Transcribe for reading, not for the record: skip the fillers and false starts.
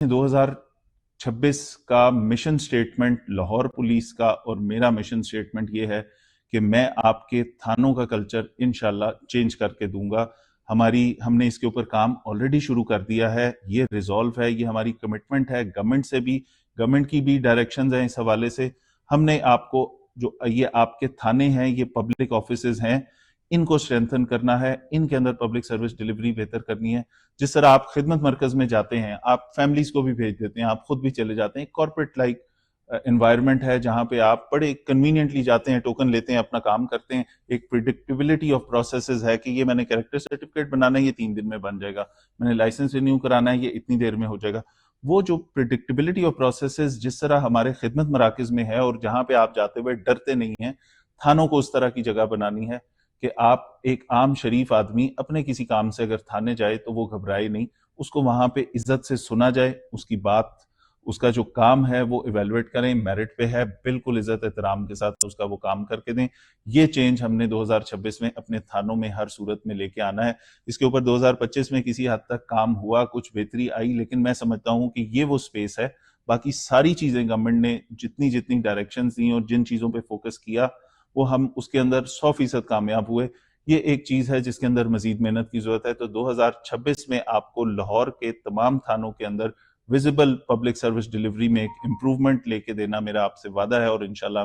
2026 का mission statement Lahore police का और मेरा मिशन स्टेटमेंट ये है कि मैं आपके थानों का कल्चर इंशाल्लाह चेंज करके दूंगा। हमने इसके ऊपर काम ऑलरेडी शुरू कर दिया है, ये रिजॉल्व है, ये हमारी कमिटमेंट है। गवर्नमेंट की भी डायरेक्शंस हैं इस हवाले से। हमने आपको जो ये आपके थाने हैं, ये पब्लिक ऑफिसेज हैं, इनको स्ट्रेंथन करना है, इनके अंदर पब्लिक सर्विस डिलीवरी बेहतर करनी है। जिस तरह आप खिदमत मरकज में जाते हैं, आप फैमिलीज को भी भेज देते हैं, आप खुद भी चले जाते हैं, कॉर्पोरेट लाइक एनवायरनमेंट है जहां पे आप बड़े कन्वीनियंटली जाते हैं, टोकन लेते हैं, अपना काम करते हैं। एक प्रिडिक्टेबिलिटी ऑफ प्रोसेसेस है कि ये मैंने कैरेक्टर सर्टिफिकेट बनाना है, ये 3 दिन में बन जाएगा, मैंने लाइसेंस रिन्यू कराना है, ये इतनी देर में हो जाएगा। वो जो प्रिडिक्टेबिलिटी ऑफ प्रोसेसेस जिस तरह हमारे खिदमत मराकज में है और जहां पे आप जाते हुए डरते नहीं हैं, थानों को उस तरह की जगह बनानी है कि आप एक आम शरीफ आदमी अपने किसी काम से अगर थाने जाए तो वो घबराए नहीं, उसको वहां पे इज्जत से सुना जाए, उसकी बात, उसका जो काम है वो इवेलुएट करें, मेरिट पे है, बिल्कुल इज्जत एहतराम के साथ उसका वो काम करके दें। ये चेंज हमने 2026 में अपने थानों में हर सूरत में लेके आना है। इसके ऊपर 2025 में किसी हद तक काम हुआ, कुछ बेहतरी आई, लेकिन मैं समझता हूं कि ये वो स्पेस है। बाकी सारी चीजें गवर्नमेंट ने जितनी जितनी डायरेक्शंस दी और जिन चीजों पे फोकस किया, वो हम उसके अंदर 100% कामयाब हुए। ये एक चीज है जिसके अंदर मजीद मेहनत की जरूरत है। तो 2026 में आपको लाहौर के तमाम थानों के अंदर विजिबल पब्लिक सर्विस डिलीवरी में एक इंप्रूवमेंट लेके देना मेरा आपसे वादा है, और इंशाल्लाह